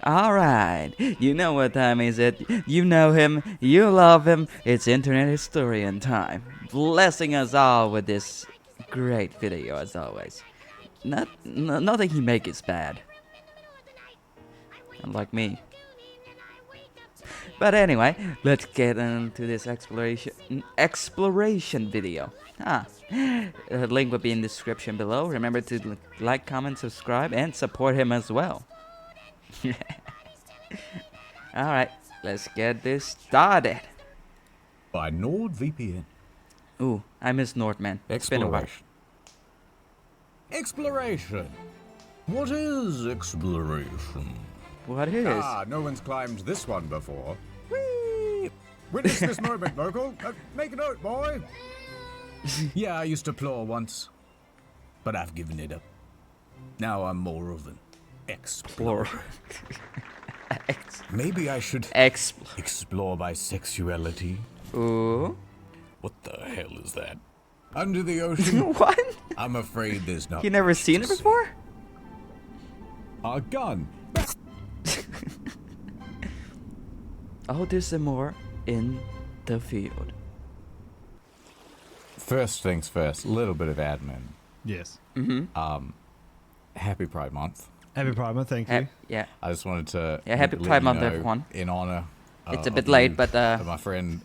Alright, you know what time is it. You know him, you love him. It's Internet Historian time. Blessing us all with this great video as always. Nothing he makes is bad. Unlike me. But anyway, let's get into this exploration video. Link will be in the description below. Remember to like, comment, subscribe, and support him as well. Alright, let's get this started. By NordVPN. Ooh, I miss Nordman. It's been a while. Exploration. What is exploration? What is? No one's climbed this one before. Whee! Witness this moment, local. Make a note, boy. Yeah, I used to plow once, but I've given it up. Now I'm more of an explorer. Maybe I should explore my sexuality. Ooh. What the hell is that? Under the ocean? What? I'm afraid there's not. You never seen it before? A gun. Oh, there's some more in the field. First things first, a little bit of admin. Yes. Happy Pride Month. Happy Pride Month, thank you. Yeah. I just wanted to Happy let Pride you Month, know, everyone. In honor. It's a bit of late, you, but my friend,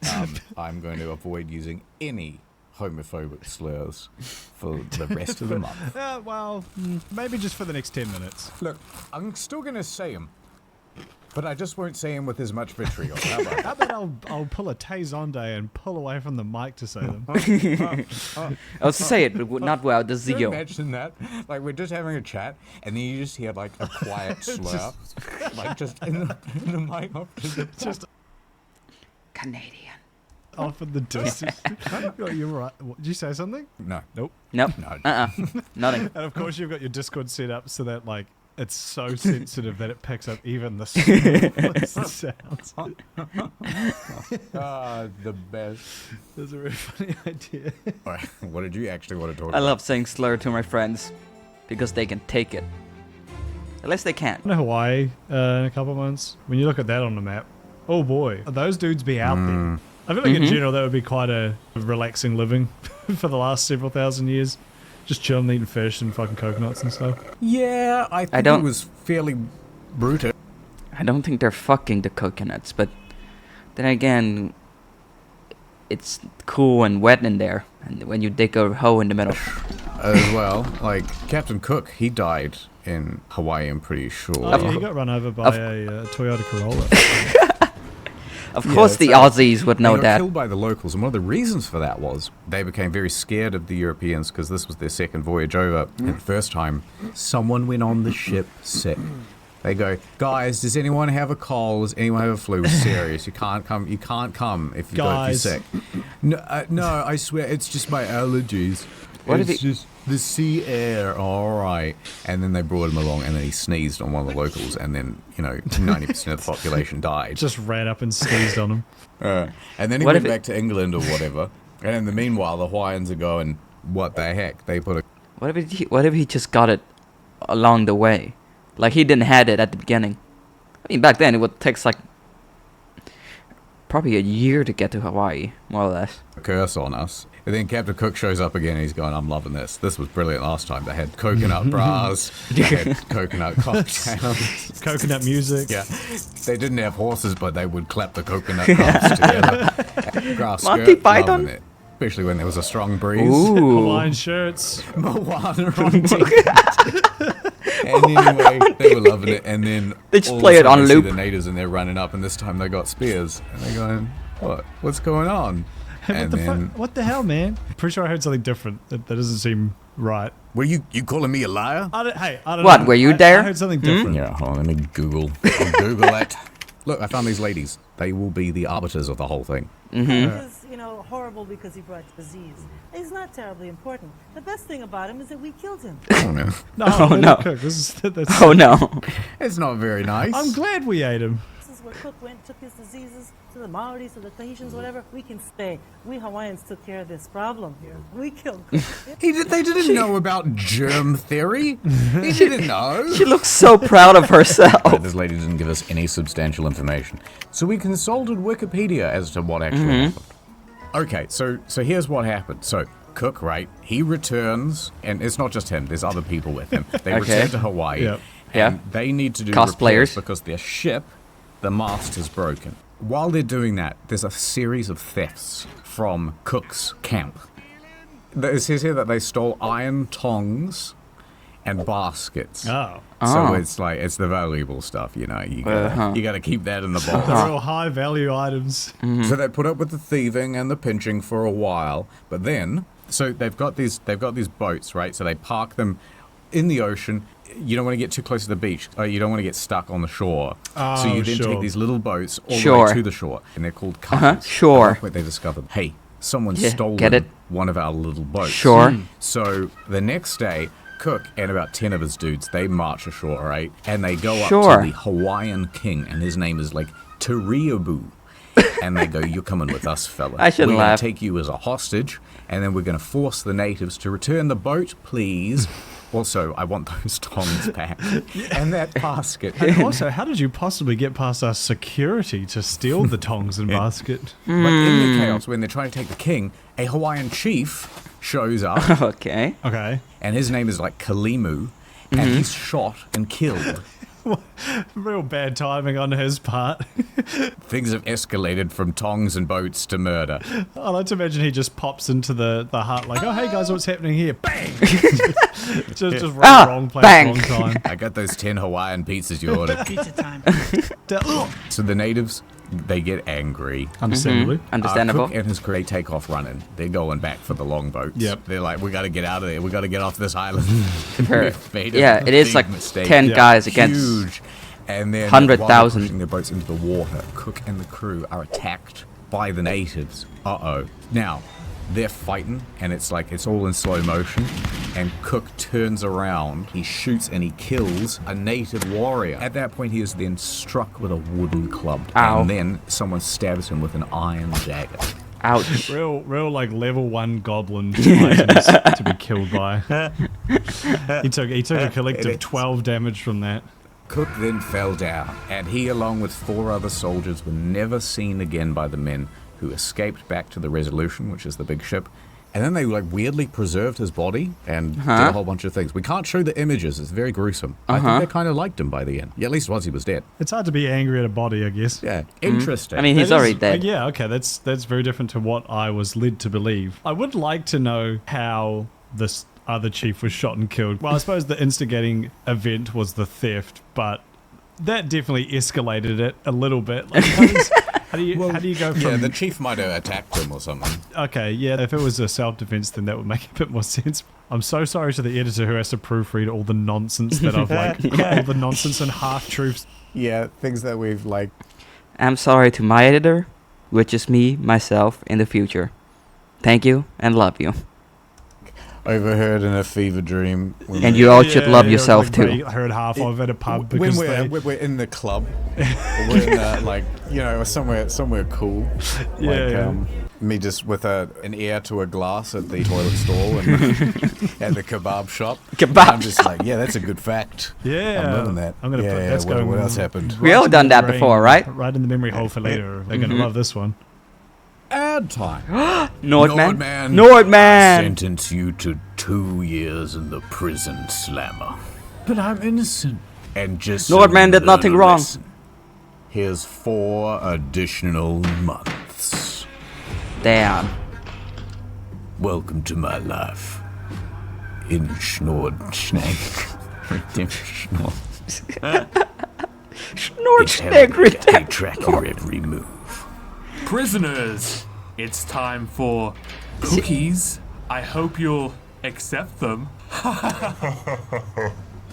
I'm going to avoid using any homophobic slurs for the rest of the month. Well, maybe just for the next 10 minutes. Look, I'm still going to say them, but I just won't say them with as much vitriol. How about How about I'll pull a Tay-Zonde and pull away from the mic to say them. I'll say it, but not without the Can you zeal. imagine that? Like, we're just having a chat, and then you just hear, like, a quiet slur. Like, just in the mic. Just Canadian. off in the distance. You're right. What, did you say something? No. Nope. Nope. No. Nothing. And of course you've got your Discord set up so that, like, it's so sensitive that it picks up even the smallest sounds. The best. That's a really funny idea. All right, what did you actually want to talk I about? love saying slur to my friends because they can take it. At least they can. In Hawaii in a couple months, when you look at that on the map, oh boy, those dudes be out there. I feel like in general that would be quite a relaxing living for the last several thousand years. Just chilling, eating fish and fucking coconuts and stuff. Yeah, I think it was fairly brutal. I don't think they're fucking the coconuts, but then again, it's cool and wet in there, and when you dig a hole in the middle. As well, like Captain Cook, he died in Hawaii, I'm pretty sure. Oh yeah, he got run over by a Toyota Corolla. Of course the Aussies would know They got that. killed by the locals, and one of the reasons for that was they became very scared of the Europeans because this was their second voyage over. And the first time, someone went on the ship sick. They go, guys, does anyone have a cold? Does anyone have a flu? Serious, you can't come. You can't come if you're sick. No, I swear, it's just my allergies. It's just the sea air. All right. And then they brought him along, and then he sneezed on one of the locals, and then 90% of the population died. Just ran up and sneezed on him. And then he went back to England or whatever. And in the meanwhile, the Hawaiians are going, what the heck? They put a... What if he just got it along the way? Like he didn't have it at the beginning. I mean, back then it would take like probably a year to get to Hawaii, more or less. curse on us. And then Captain Cook shows up again and he's going, I'm loving this. This was brilliant last time. They had coconut bras, they had coconut cocktails. Coconut music. Yeah. They didn't have horses, but they would clap the coconut cups together. Grass Monty skirt, Python? loving it. Especially when there was a strong breeze. Ooh. Hawaiian shirts. Moana on TV. And anyway, they were loving it. And then They just all play of a it on sudden I see loop. the natives and they're running up, and this time they got spears. And they're going, what? What's going on? Hey, And what the then- fuck? What the hell, man? Pretty sure I heard something different. That doesn't seem right. Were you calling me a liar? I don't What, know. were you I there? heard something different. Yeah, hold on, let me Google. I'll Google it. Look, I found these ladies. They will be the arbiters of the whole thing. He was, horrible because he brought disease. He's not terribly important. The best thing about him is that we killed him. Oh no. No, Oh, let no. it cook. That's Oh no. It's not very nice. I'm glad we ate him. This is where Cook went, took his diseases to the Maoris, to the Tahitians, whatever. We can stay. We Hawaiians took care of this problem here. We killed Cook. They didn't know about germ theory. He didn't know. She looks so proud of herself. This lady didn't give us any substantial information. So we consulted Wikipedia as to what actually happened. Okay, so here's what happened. So Cook, right, he returns, and it's not just him, there's other people with him. They return to Hawaii, Yep. and Yeah. they need to do Cosplayers. repairs because their ship, the mast is broken. While they're doing that, there's a series of thefts from Cook's camp. It says here that they stole iron tongs and baskets. Oh. So it's like, it's the valuable stuff, you know. You gotta keep that in the box. The real high value items. So they put up with the thieving and the pinching for a while, but then, so they've got these boats, right? So they park them in the ocean. You don't want to get too close to the beach. You don't want to get stuck on the shore. So you then take these little boats all the way to the shore, and they're called cutters. Sure. That's where they discovered, hey, someone stolen get it? one of our little boats. Sure. So the next day, Cook and about 10 of his dudes, they march ashore, right? And they go up Sure. to the Hawaiian king, and his name is like Turiabu. And they go, you're coming with us, fella. I shouldn't We're going laugh. to take you as a hostage, and then we're going to force the natives to return the boat, please. Also, I want those tongs back. And that basket. And also, how did you possibly get past our security to steal the tongs and basket? But in the chaos, when they're trying to take the king, a Hawaiian chief shows up, Okay. Okay. and his name is like Kalimu, and he's shot and killed. Real bad timing on his part. Things have escalated from tongs and boats to murder. I like to imagine he just pops into the hut like, oh, hey guys, what's happening here? Bang! just wrong place, bang. wrong time. I got those 10 Hawaiian pizzas you ordered. Pizza time. So the natives, they get angry. Understandably. Understandable. Cook and his crew take off running. They're going back for the longboats. Yep. They're like, we got to get out of there. We got to get off this island. We've made a Yeah, it is big like mistake. 10 guys against Huge. And then 100,000. while they're pushing their boats into the water, Cook and the crew are attacked by the natives. Uh-oh. Now, they're fighting, and it's like, it's all in slow motion, and Cook turns around, he shoots and he kills a native warrior. At that point, he is then struck with a wooden club, Ow. and then someone stabs him with an iron dagger. Ouch. Real like level 1 goblin items to be killed by. He took a collective 12 damage from that. Cook then fell down, and he, along with 4 other soldiers, were never seen again by the men, who escaped back to the Resolution, which is the big ship. And then they like weirdly preserved his body and did a whole bunch of things. We can't show the images; it's very gruesome. I think they kind of liked him by the end. Yeah, at least once he was dead. It's hard to be angry at a body, I guess. Yeah, interesting. I mean, he's That is- already dead. Yeah, okay, that's very different to what I was led to believe. I would like to know how this other chief was shot and killed. Well, I suppose the instigating event was the theft, but that definitely escalated it a little bit. Like, how do you go from... yeah, the chief might have attacked him or something. Okay, yeah, if it was a self-defense, then that would make a bit more sense. I'm so sorry to the editor who has to proofread all the nonsense that I've all the nonsense and half-truths. Yeah, things that we've like. I'm sorry to my editor, which is me, myself, in the future. Thank you and love you. Overheard in a fever dream. And you all should love yourself too. I heard half of it at a pub When because we're in the club, or we're in like, you know, somewhere cool. Yeah. Me just with an ear to a glass at the toilet stall and at the kebab shop. Kebab I'm just like, yeah, that's a good fact. Yeah. I'm loving that. I'm gonna yeah, put that's going. what else happened? We all in done the that brain, before, right? Right in the memory hole for later. They're gonna love this one. Ad time. Nordman. I Nordman. sentence you to 2 years in the prison, Slammer. But I'm innocent. And just so Nordman you did learn nothing a wrong. lesson, here's 4 additional months. Damn. Welcome to my life. In Schnordsnake. Redemption. Nordschnegg They track your every move. Prisoners, it's time for cookies. I hope you'll accept them.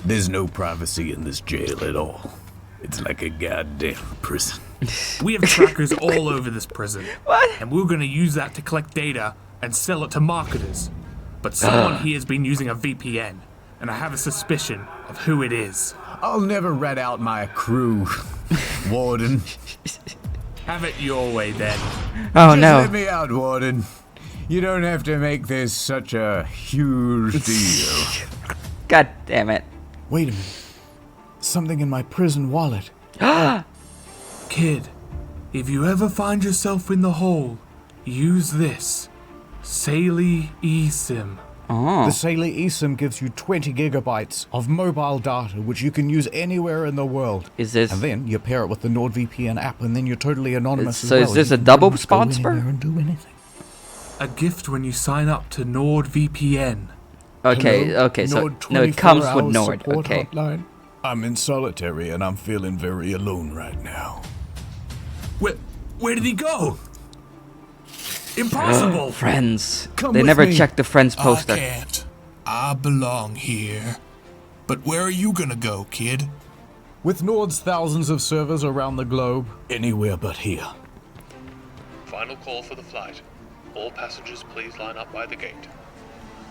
There's no privacy in this jail at all. It's like a goddamn prison. We have trackers all over this prison. What? And we're going to use that to collect data and sell it to marketers. But someone here has been using a VPN, and I have a suspicion of who it is. I'll never rat out my crew. Warden. Have it your way then. Oh Just no. let me out, Warden. You don't have to make this such a huge deal. God damn it. Wait a minute. Something in my prison wallet. Kid, if you ever find yourself in the hole, use this. Saley eSIM. Oh. The Saley eSIM gives you 20 gigabytes of mobile data, which you can use anywhere in the world. Is this... And then you pair it with the NordVPN app, and then you're totally anonymous So as is well. this You a can double pretty much go sponsor? anywhere and do anything. A gift when you sign up to NordVPN. Okay, Hello? okay, so Nord no, it comes 24 with hours Nord. support Okay. hotline. I'm in solitary and I'm feeling very alone right now. Where did he go? Impossible! Friends. Come They with never me. checked the friends I poster. can't. I belong here. But where are you gonna go, kid? With Nord's thousands of servers around the globe, anywhere but here. Final call for the flight. All passengers please line up by the gate.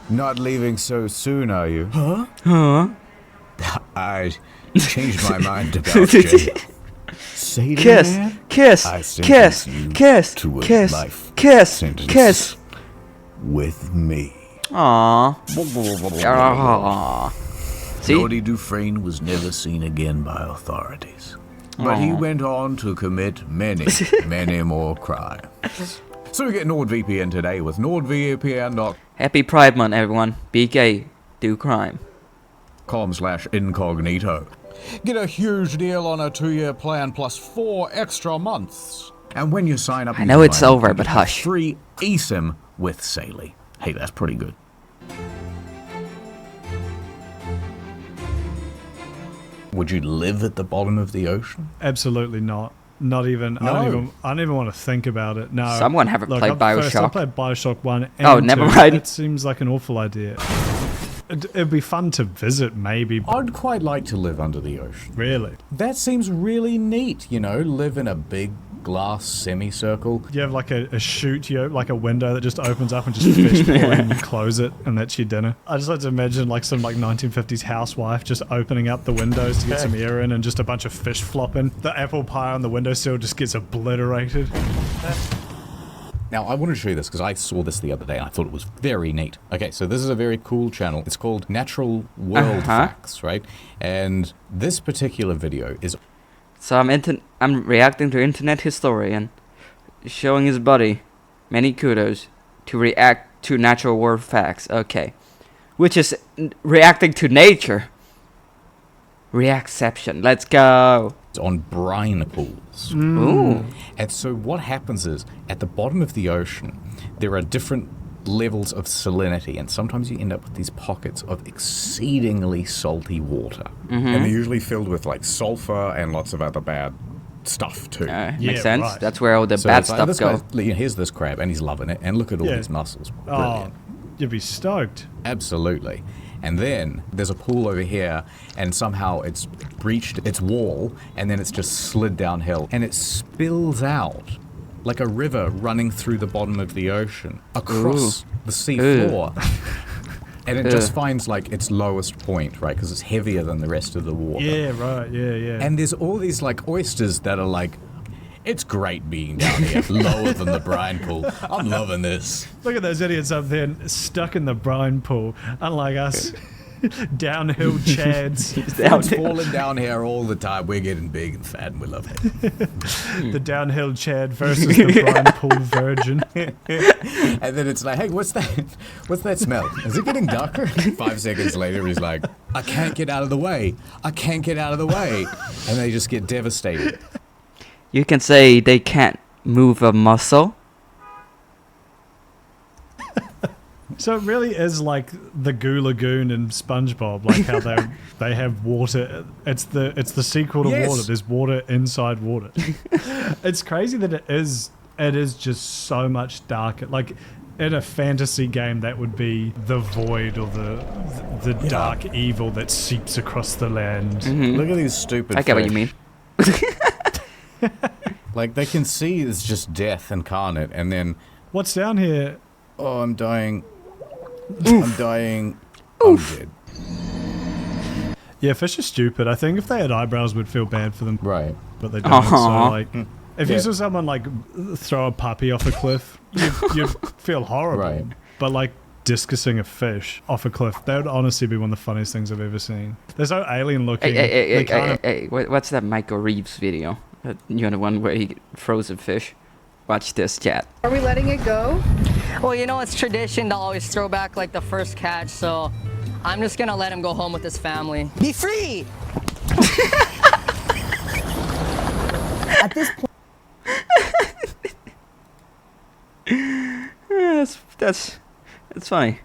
Not leaving so soon, are you? Huh? I changed my mind about Jay. Say to Kiss, man, kiss, I kiss, sentence you kiss, to a kiss, life kiss, sentence kiss. with me. Aww. Aww. See? Nordy Dufresne was never seen again by authorities. But he went on to commit many, many more crimes. So we get NordVPN today with NordVPN.com Happy Pride Month, everyone. Be gay, do crime. /incognito. Get a huge deal on a 2-year plan plus 4 extra months. And when you sign up, I know it's over, but hush. Free eSIM with Saley. Hey, that's pretty good. Would you live at the bottom of the ocean? Absolutely not. Not even. I don't even want to think about it. No. Someone haven't played First, I Bioshock. played Bioshock 1 and Oh, never 2. mind. It seems like an awful idea. It'd be fun to visit, maybe. I'd quite like to live under the ocean. Really? That seems really neat, you know, live in a big glass semicircle. You have like a chute, like a window that just opens up and just fish pour in and you close it and that's your dinner. I just like to imagine like some like 1950s housewife just opening up the windows to get some air in and just a bunch of fish flopping. The apple pie on the windowsill just gets obliterated. Now, I wanted to show you this because I saw this the other day and I thought it was very neat. Okay, so this is a very cool channel. It's called Natural World Facts, right? And this particular video is... So I'm reacting to Internet Historian showing his buddy many kudos to react to natural world facts. Okay. Which is reacting to nature. Reacception. Let's go. on brine pools. Ooh. And so what happens is, at the bottom of the ocean, there are different levels of salinity, and sometimes you end up with these pockets of exceedingly salty water. And they're usually filled with like sulfur and lots of other bad stuff too. Makes sense. right. That's where all the So bad it's like, stuff this go. guy's- here's this crab, and he's loving it, and look at all Yeah. these mussels. Oh, Brilliant. you'd be stoked. Absolutely. And then there's a pool over here, and somehow it's breached its wall, and then it's just slid downhill, and it spills out like a river running through the bottom of the ocean across the sea floor. And it just finds like its lowest point, right? Because it's heavier than the rest of the water. Yeah, right. Yeah, yeah. And there's all these like oysters that are like, it's great being down here, lower than the brine pool. I'm loving this. Look at those idiots up there stuck in the brine pool, unlike us. Downhill chads. It's falling down here all the time. We're getting big and fat, and we love it. The downhill chad versus the brine pool virgin. And then it's like, hey, what's that? What's that smell? Is it getting darker? 5 seconds later, he's like, I can't get out of the way. I can't get out of the way. And they just get devastated. You can say they can't move a muscle. So it really is like the Goo Lagoon and SpongeBob, like how they have water. It's the sequel to Yes. water. There's water inside water. It's crazy that it is just so much darker. Like in a fantasy game, that would be the void or the dark evil that seeps across the land. Look at these stupid I get what you fish. mean. Like, they can see it's just death incarnate, and then, What's down here? oh, I'm dying. I'm dying. I'm dead. Yeah, fish are stupid. I think if they had eyebrows, we'd feel bad for them, Right. but they don't. So, Aw. like, if you saw someone, like, throw a puppy off a cliff, you'd feel horrible. Right. But, like, discusing a fish off a cliff, that would honestly be one of the funniest things I've ever seen. They're so alien-looking. Hey, what's that Michael Reeves video? You know, the one where he throws a fish? Watch this, chat. Are we letting it go? Well, you know, it's tradition to always throw back like the first catch, so I'm just gonna let him go home with his family. Be free! At this point, That's funny.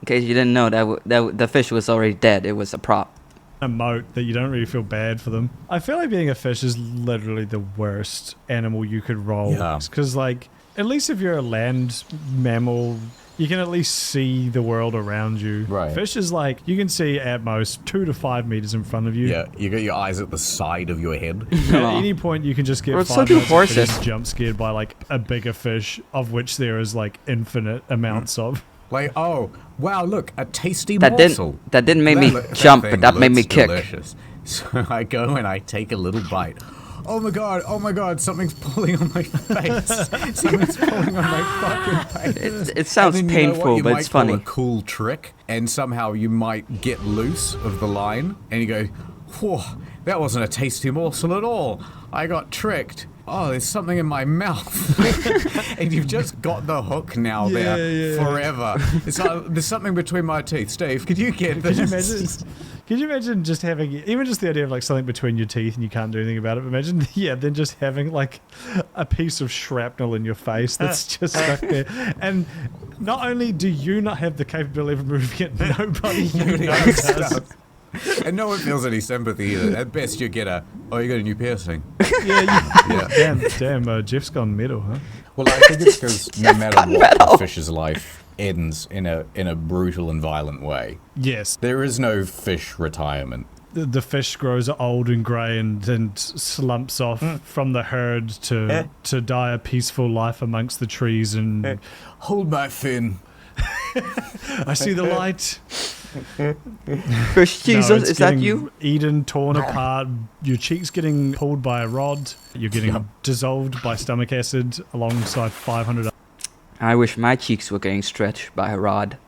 In case you didn't know, that the fish was already dead. It was a prop. A moat that you don't really feel bad for them. I feel like being a fish is literally the worst animal you could roll. Yeah. Because, like, at least if you're a land mammal, you can at least see the world around you. Right. Fish is like, you can see at most 2 to 5 meters in front of you. Yeah, you got your eyes at the side of your head. At any point, you can just get Well, so 5 do minutes of horses. being jump scared by, like, a bigger fish, of which there is, like, infinite amounts of. Like, oh, wow, look, a tasty That morsel. didn't make me That jump, thing but that made me looks kick. delicious. So I go and I take a little bite. Oh my god, something's pulling on my face. Something's pulling on my fucking face. It sounds And then you know what painful, you but might it's call funny. a cool trick, and somehow you might get loose of the line, and you go, whoa, that wasn't a tasty morsel at all. I got tricked. Oh, there's something in my mouth. And you've just got the hook now forever. It's like, there's something between my teeth. Steve, could you get this? Could you imagine just having, even just the idea of like something between your teeth and you can't do anything about it? But imagine, then just having like a piece of shrapnel in your face that's just stuck there. And not only do you not have the capability of removing it, nobody you know does. And no one feels any sympathy either. At best, you get a, oh, you got a new piercing. Yeah. Damn, Jeff's gone metal, huh? Well, I think it's because no matter what, the fish's life ends in a brutal and violent way. Yes. There is no fish retirement. The fish grows old and grey and slumps off from the herd to die a peaceful life amongst the trees and... Hold my fin. I see the light. Fish Jesus, it's is that getting you? Eaten, torn apart, your cheeks getting pulled by a rod, you're getting dissolved by stomach acid alongside 500 I wish my cheeks were getting stretched by a rod.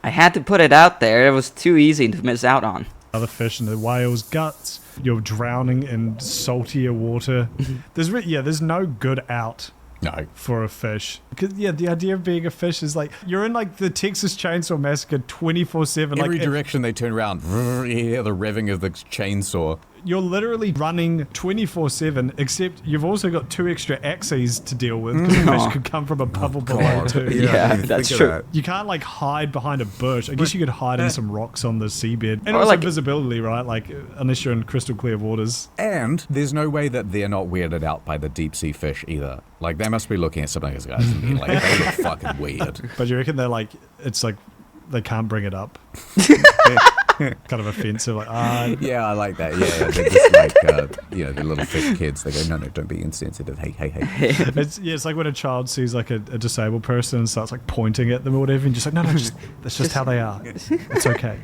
I had to put it out there. It was too easy to miss out on. other fish in the whale's guts. You're drowning in saltier water. There's no good out. No. For a fish. Because, the idea of being a fish is like, you're in like the Texas Chainsaw Massacre 24/7. Every direction they turn around, you hear the revving of the chainsaw. You're literally running 24/7, except you've also got 2 extra axes to deal with, because the fish could come from above or below too. Yeah, that's true. You can't like hide behind a bush. I guess you could hide in some rocks on the seabed. And Or also like- visibility, right? Like, unless you're in crystal clear waters. And there's no way that they're not weirded out by the deep sea fish either. Like, they must be looking at some of those guys and being like, they look fucking weird. But you reckon they're like, it's like, they can't bring it up. Kind of offensive, like, Yeah, I like that. Yeah, they're just like, the little fish kids. They go, no, don't be insensitive. Hey. it's like when a child sees like a disabled person and starts like pointing at them or whatever, and just like, no, that's just how they are. It's okay.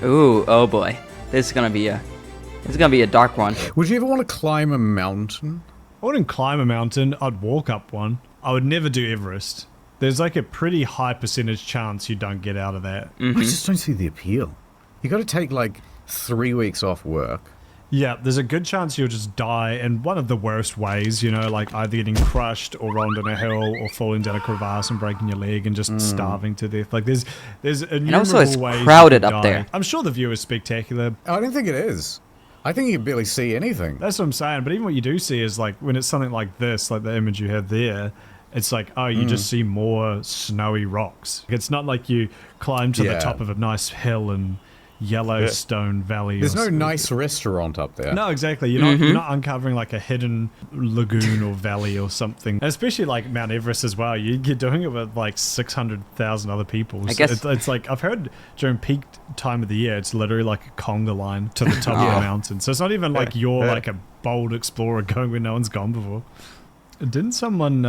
Ooh, oh boy. This is gonna be a dark one. Would you ever want to climb a mountain? I wouldn't climb a mountain. I'd walk up one. I would never do Everest. There's like a pretty high percentage chance you don't get out of that. I just don't see the appeal. You got to take like 3 weeks off work. Yeah, there's a good chance you'll just die in one of the worst ways, like either getting crushed or rolling down a hill or falling down a crevasse and breaking your leg and just starving to death. Like there's innumerable also it's ways crowded you could up die. there. I'm sure the view is spectacular. I don't think it is. I think you can barely see anything. That's what I'm saying. But even what you do see is like when it's something like this, like the image you have there, it's like, you just see more snowy rocks. It's not like you climb to the top of a nice hill in Yellowstone Valley. There's no nice restaurant up there. No, exactly. You're not uncovering like a hidden lagoon or valley or something. And especially like Mount Everest as well. You're doing it with like 600,000 other people. I So guess- it's like, I've heard during peak time of the year, it's literally like a conga line to the top of the mountain. So it's not even like you're like a bold explorer going where no one's gone before. Didn't someone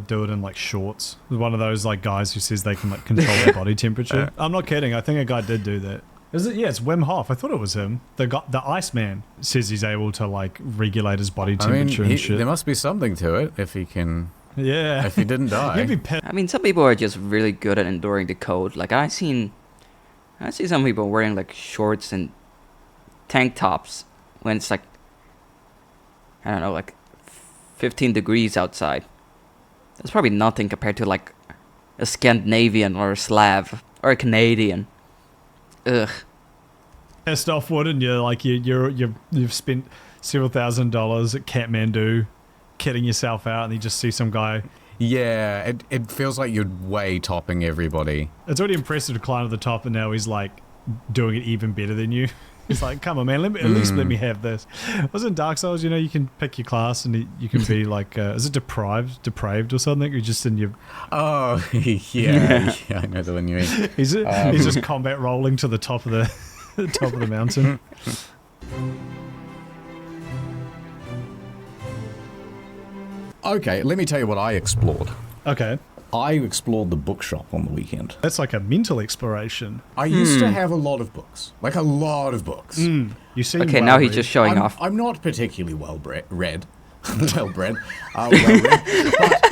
do it in like shorts? One of those like guys who says they can like control their body temperature. I'm not kidding. I think a guy did do that. Is it? Yeah, it's Wim Hof. I thought it was him. The Iceman says he's able to like regulate his body temperature and shit. There must be something to it if he can. Yeah. If he didn't die. You'd be I mean, some people are just really good at enduring the cold. Like I see some people wearing like shorts and tank tops when it's like, I don't know, like 15 degrees outside. That's probably nothing compared to like a Scandinavian or a Slav or a Canadian. Ugh. Pissed off, wouldn't you? Like you've spent several $1,000s at Kathmandu, kidding yourself out, and you just see some guy. Yeah, it feels like you're way topping everybody. It's already impressive to climb to the top, and now he's like doing it even better than you. He's like, come on, man, at least let me have this. Wasn't Dark Souls, you know, you can pick your class and you can be like, is it depraved or something? You're just in your... Oh, yeah, I know the one you mean. He's just combat rolling to the top of the top of the mountain. Okay, let me tell you what I explored. Okay. I explored the bookshop on the weekend. That's like a mental exploration. I used to have a lot of books. Like a lot of books. You seem Okay, now he's just showing off. I'm not particularly well-bred. Well-bred. But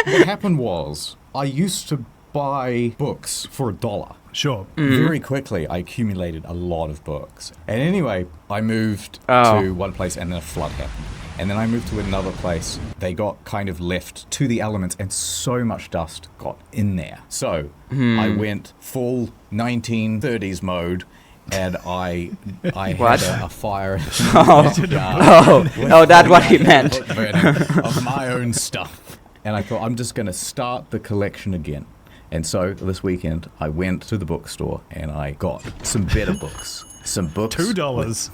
what happened was, I used to buy books for $1. Sure. Very quickly, I accumulated a lot of books. And anyway, I moved Oh. to one place and then a flood happened. And then I moved to another place. They got kind of left to the elements and so much dust got in there. So I went full 1930s mode and I What? had a fire. Oh, that's what he meant. Of my own stuff. And I thought, I'm just going to start the collection again. And so this weekend, I went to the bookstore and I got some better books. Some books. $2.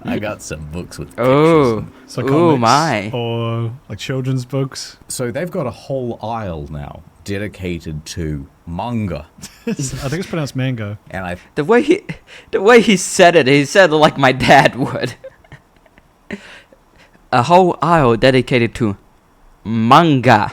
I got some books with pictures. Oh, So ooh, comics my. or like children's books. So they've got a whole aisle now dedicated to manga. I think it's pronounced mango. And The way he said it, he said it like my dad would. A whole aisle dedicated to manga.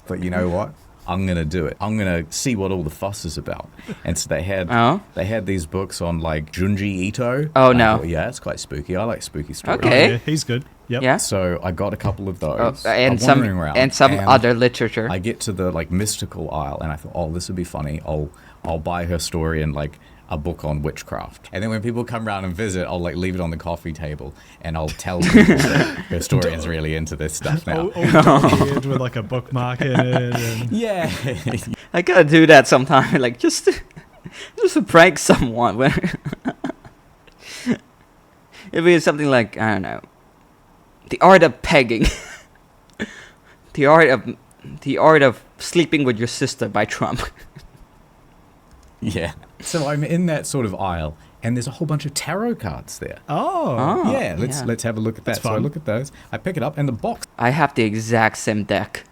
but you know what? I'm gonna do it. I'm gonna see what all the fuss is about. And so they had these books on like Junji Ito. Oh, And no. I thought, yeah, it's quite spooky. I like spooky stories. Okay. Oh, yeah, he's good. Yep. Yeah. So I got a couple of Oh, those. and I'm some wandering around, and some other literature. I get to the like mystical aisle and I thought, oh, this would be funny. I'll buy her story and like a book on witchcraft. And then when people come around and visit, I'll like leave it on the coffee table and I'll tell people that her historian's really into this stuff now. All weird with like a bookmark in it. And... Yeah. I gotta do that sometime, like just to prank someone. When it'd be something like, I don't know, the art of pegging, the art of sleeping with your sister by Trump. Yeah. So I'm in that sort of aisle and there's a whole bunch of tarot cards there. Oh. Yeah, let's have a look at that. That's So I fun. look at those. I pick it up and the box. I have the exact same deck.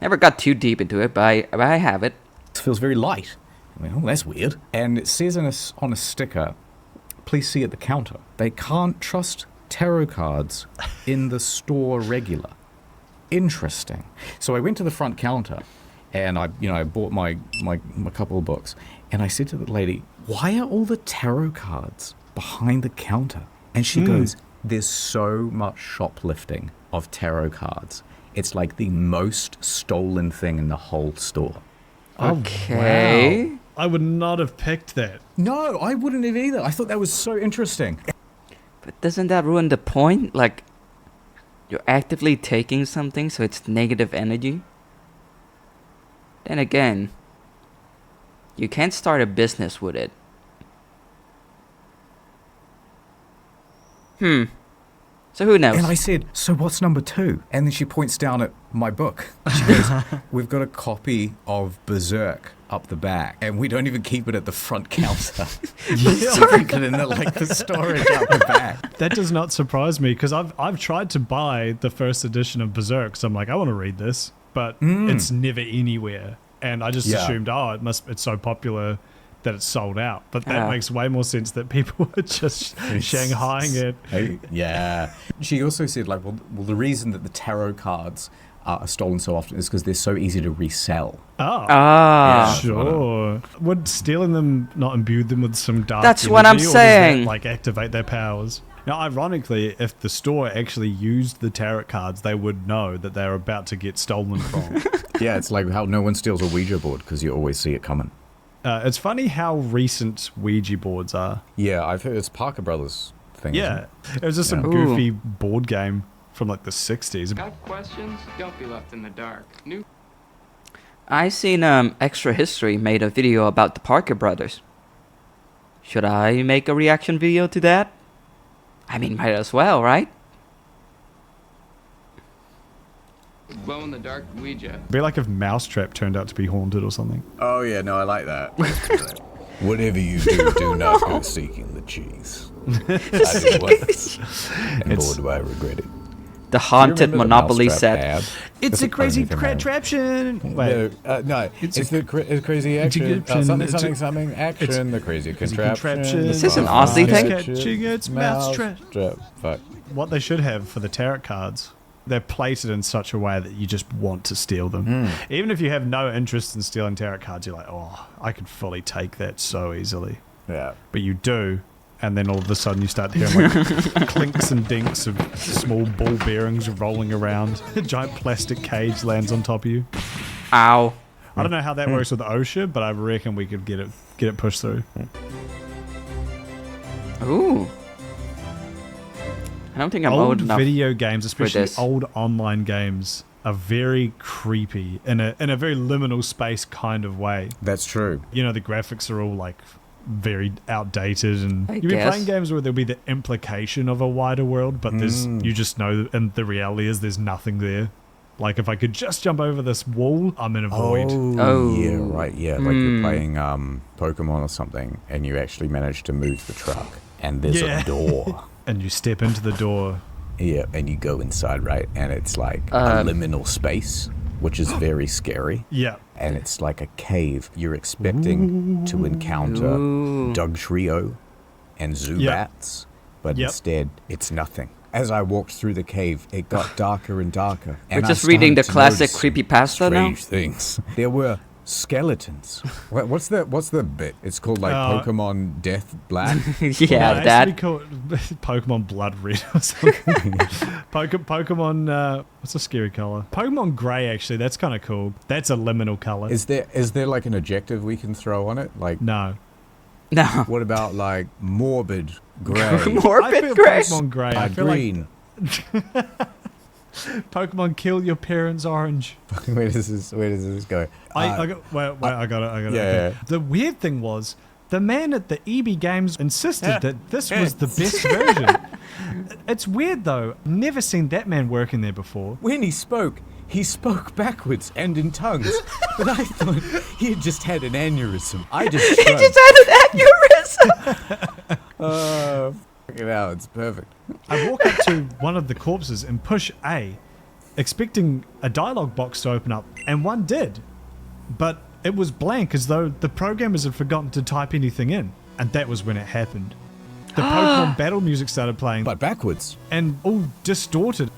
Never got too deep into it, but I have it. Feels very light. I mean, oh, that's weird. And it says on a sticker, please see at the counter. They can't trust tarot cards in the store regular. Interesting. So I went to the front counter and I bought my couple of books and I said to the lady, why are all the tarot cards behind the counter? And she goes, there's so much shoplifting of tarot cards. It's like the most stolen thing in the whole store. Okay. Wow. I would not have picked that. No, I wouldn't have either. I thought that was so interesting. But doesn't that ruin the point? Like, you're actively taking something, so it's negative energy. Then again, you can't start a business with it. So who knows? And I said, so what's number 2? And then she points down at my book. She goes, we've got a copy of Berserk up the back, and we don't even keep it at the front counter. We keep it in the storage up the back. That does not surprise me because I've tried to buy the first edition of Berserk, so I'm like, I want to read this, but it's never anywhere. And I just assumed, it's so popular, that it's sold out. But that makes way more sense that people are just shanghaiing it. Yeah. She also said, like, well, the reason that the tarot cards are stolen so often is because they're so easy to resell. Oh. Ah. Sure. Would stealing them not imbue them with some dark That's energy, what I'm or does saying. that, like, activate their powers? Now, ironically, if the store actually used the tarot cards, they would know that they're about to get stolen from. Yeah, it's like how no one steals a Ouija board because you always see it coming. It's funny how recent Ouija boards are. Yeah, I've heard it's Parker Brothers thing. Yeah. It was just some Ooh. goofy board game from like the 60s. Got questions? Don't be left in the dark. New I seen Extra History made a video about the Parker Brothers. Should I make a reaction video to that? I mean, might as well, right? glow in the dark Ouija. It'd be like if Mousetrap turned out to be haunted or something. Oh, yeah, no, I like that. Whatever you do, do not go seeking the cheese. And boy, do I regret it. The haunted Do you remember the Monopoly Mousetrap set. ad? It's a Doesn't crazy anything matter. contraption. Wait. No, it's a- the crazy action. contraption. Something action. The crazy contraption. Is this an Aussie thing? Catching its Mousetrap. Fuck. What they should have for the tarot cards, they're plated in such a way that you just want to steal them. Even if you have no interest in stealing tarot cards, you're like, oh, I could fully take that so easily. Yeah. But you do, and then all of a sudden you start hearing like clinks and dinks of small ball bearings rolling around. A giant plastic cage lands on top of you. Ow. I don't know how that works with OSHA, but I reckon we could get it pushed through. Ooh. I don't think I'm old Old enough. video games, especially this. old online games, are very creepy in a very liminal space kind of way. That's true. You know, the graphics are all like very outdated, and I you'll be guess. playing games where there'll be the implication of a wider world, but there's you just know, and the reality is there's nothing there. Like if I could just jump over this wall, I'm in a void. Oh. Yeah, right, yeah. Like you're playing Pokemon or something, and you actually manage to move the truck, and there's Yeah. a door. And you step into the door. Yeah, and you go inside, right? And it's like a liminal space, which is very scary. Yeah. And it's like a cave. You're expecting to encounter Dugtrio and Zubats, but Yep. instead, it's nothing. As I walked through the cave, it got darker and darker. We're And I just reading the started to classic notice creepypasta now? strange things. There were skeletons. What's the bit? It's called like Pokemon Death Black. Yeah, It has that. to be called Pokemon Blood Red or something. Pokemon, what's a scary color? Pokemon Grey, actually. That's kind of cool. That's a liminal color. Is there like an adjective we can throw on it? Like, No. No. what about like morbid gray? I Morbid feel Grey. Pokemon Grey. I feel green. like Pokemon Kill Your Parents Orange. Where does this go? I got it. yeah. The weird thing was, the man at the EB Games insisted that this was the best version. It's weird though. Never seen that man working there before. When he spoke backwards and in tongues. But I thought he had just had an aneurysm. I just He shrugged. just had an aneurysm. Oh, fucking hell, it's perfect. I walk up to one of the corpses and push A, expecting a dialogue box to open up, and one did. But it was blank, as though the programmers had forgotten to type anything in. And that was when it happened. The Pokemon battle music started playing, But backwards. and all distorted.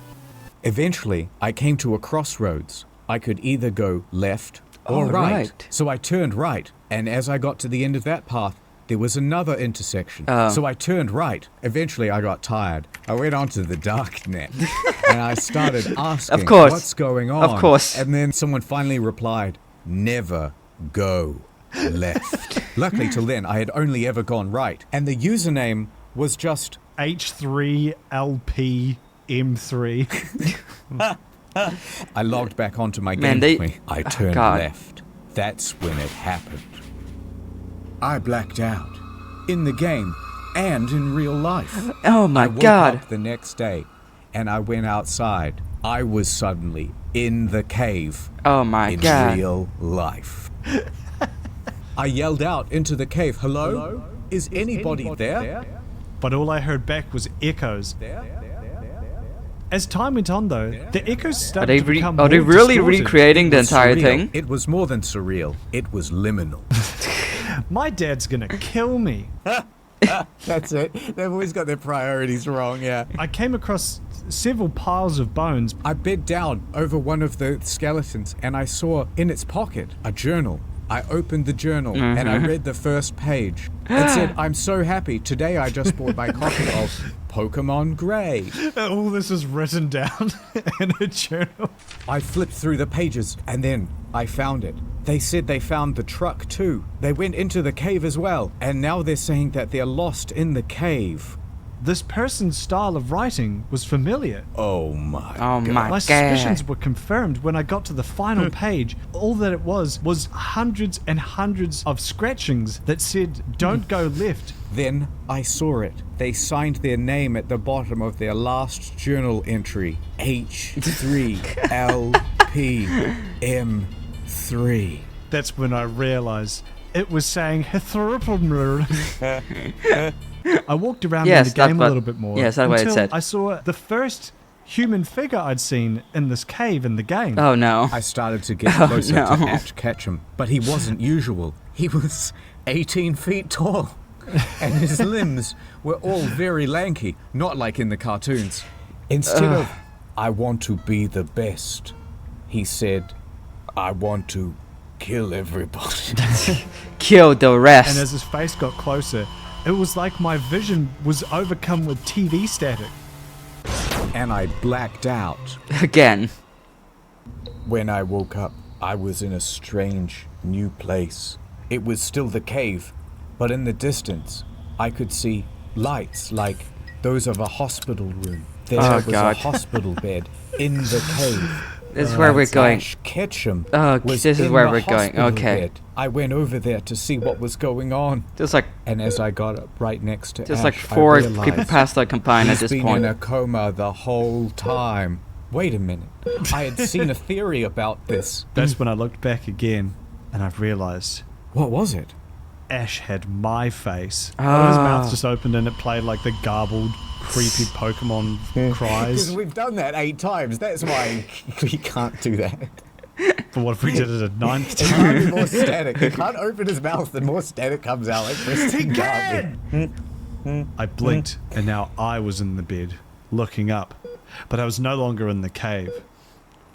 Eventually, I came to a crossroads. I could either go left or Oh, right. right. So I turned right, and as I got to the end of that path, there was another intersection. So I turned right. Eventually, I got tired. I went onto the dark net, and I started asking, Of course. what's going on? Of course. And then someone finally replied, never go left. Luckily, till then, I had only ever gone right, and the username was just H3LPM3. I logged back onto my Man, gameplay. I turned God. left. That's when it happened. I blacked out. In the game and in real life. Oh my I woke god. up the next day and I went outside. I was suddenly in the cave Oh my in god. real life. I yelled out into the cave, hello? Is anybody there? But all I heard back was echoes. As time went on, though, the echoes started to become more really distorted. recreating the entire Surreal. thing? It was more than surreal. It was liminal. My dad's gonna kill me. That's it. They've always got their priorities wrong, yeah. I came across several piles of bones. I bent down over one of the skeletons and I saw in its pocket a journal. I opened the journal and I read the first page. It said, "I'm so happy. Today I just bought my copy of Pokemon Grey." All this is written down in a journal. I flipped through the pages and then I found it. They said they found the truck too. They went into the cave as well. And now they're saying that they're lost in the cave. This person's style of writing was familiar. Oh my Oh God. my My god. suspicions were confirmed when I got to the final page. All that it was hundreds and hundreds of scratchings that said, "Don't go left." Then I saw it. They signed their name at the bottom of their last journal entry. H3LPM3. That's when I realized it was saying I walked around Yes, in the game that's a little bit more. yes, that's what it until said. I saw the first human figure I'd seen in this cave in the game. Oh no. I started to get closer no. to Ash Ketchum, but he wasn't usual. He was 18 feet tall, and his limbs were all very lanky, not like in the cartoons. Instead of, "I want to be the best," he said, "I want to kill everybody." Kill the rest. And as his face got closer, it was like my vision was overcome with TV static. And I blacked out. Again. When I woke up, I was in a strange, new place. It was still the cave, but in the distance, I could see lights like those of a hospital room. There was God. a hospital bed in the cave. This is where we're going. Ash Ketchum Oh, was this is in where the we're going. hospital Okay. bed. I went over there to see what was going on. There's like And as I got up right next to there's Ash, like I 4 realized creepypasta combined at he's this been point. in a coma the whole time. Wait a minute. I had seen a theory about this. That's when I looked back again and I realized What was it? Ash had my face. His mouth Ah. just opened and it played like the garbled, creepy Pokemon Because cries. we've done that 8 times. That's why we can't do that. But what if we did it a 9th It time? can't be more static. He can't open his mouth and more static comes out like Christine Garvey. I blinked and now I was in the bed, looking up. But I was no longer in the cave.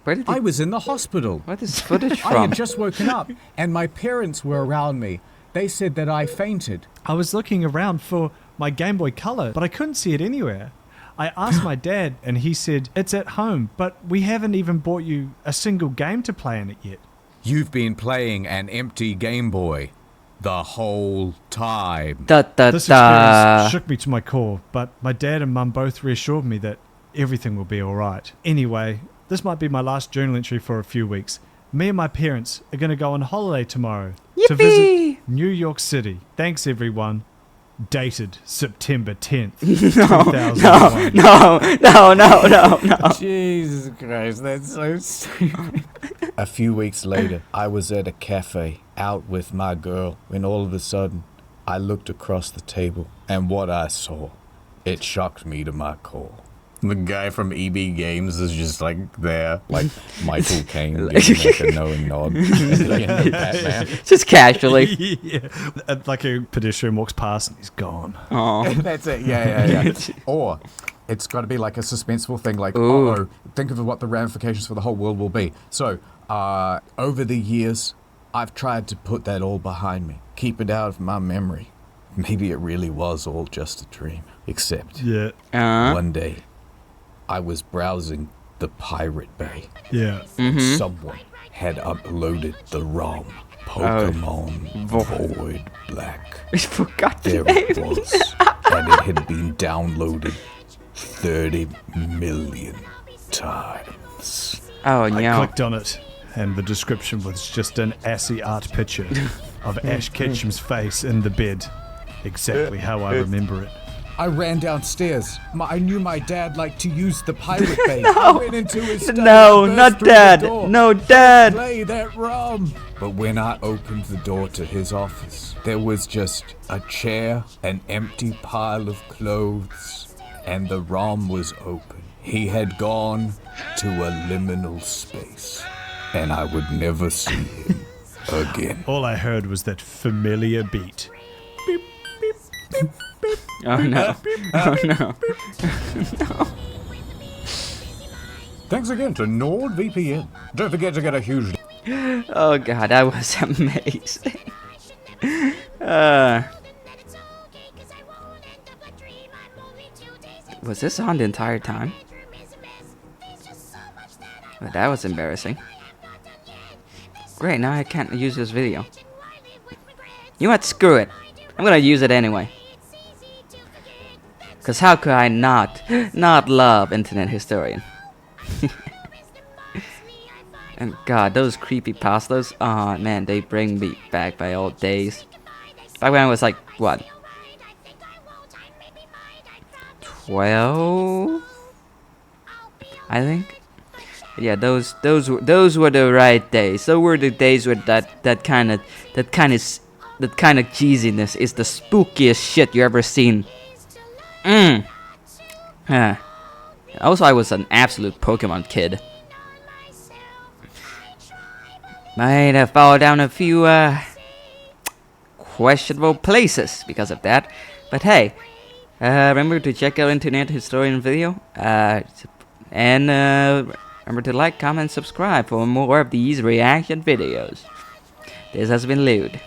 Where did I he, was in the hospital. where is this footage I from? had just woken up and my parents were around me. They said that I fainted. I was looking around for my Game Boy Color, but I couldn't see it anywhere. I asked my dad, and he said, "It's at home, but we haven't even bought you a single game to play in it yet." You've been playing an empty Game Boy the whole time. Da da This da. experience shook me to my core, but my dad and mum both reassured me that everything will be alright. Anyway, this might be my last journal entry for a few weeks. Me and my parents are going to go on holiday tomorrow to visit Yippee! New York City. Thanks, everyone. Dated September 10th, No, 2001. no. Jesus Christ, that's so stupid. A few weeks later, I was at a cafe out with my girl when all of a sudden I looked across the table and what I saw, it shocked me to my core. The guy from EB Games is just like there, like Michael Caine giving like a knowing nod at the end of Batman. Just casually. Yeah. Like a pedestrian walks past and he's gone. Oh. That's it, yeah. Or it's got to be like a suspenseful thing, like, Ooh. oh, think of what the ramifications for the whole world will be. So, over the years, I've tried to put that all behind me, keep it out of my memory. Maybe it really was all just a dream. Except, Yeah. one day, I was browsing the Pirate Bay. Yeah. Someone had uploaded the ROM, Pokemon Void Black. I forgot the There name. it was, and it had been downloaded 30 million times. Oh I no. clicked on it, and the description was just an assy art picture of Ash Ketchum's face in the bed. Exactly how I remember it. I ran downstairs. I knew my dad liked to use the Pirate Bay. I went into his study, No, burst not through the dad. door, No, dad. play that ROM. But when I opened the door to his office, there was just a chair, an empty pile of clothes, and the ROM was open. He had gone to a liminal space, and I would never see him Again. All I heard was that familiar beat. Oh no. Oh no. Thanks again to NordVPN. Don't forget to get a huge... Oh god, that was amazing. Was this on the entire time? Well, that was embarrassing. Great, now I can't use this video. You know what? Screw it. I'm gonna use it anyway. Cause how could I not love Internet Historian? And god, those creepypastas, oh man, they bring me back by old days. Back when I was like, what? 12? I think. Yeah, those were the right days. Those were the days with that kind of cheesiness is the spookiest shit you ever seen. Also, I was an absolute Pokemon kid. Might have fallen down a few questionable places because of that, but hey, remember to check out Internet Historian video, and remember to like, comment, subscribe for more of these reaction videos. This has been Lude.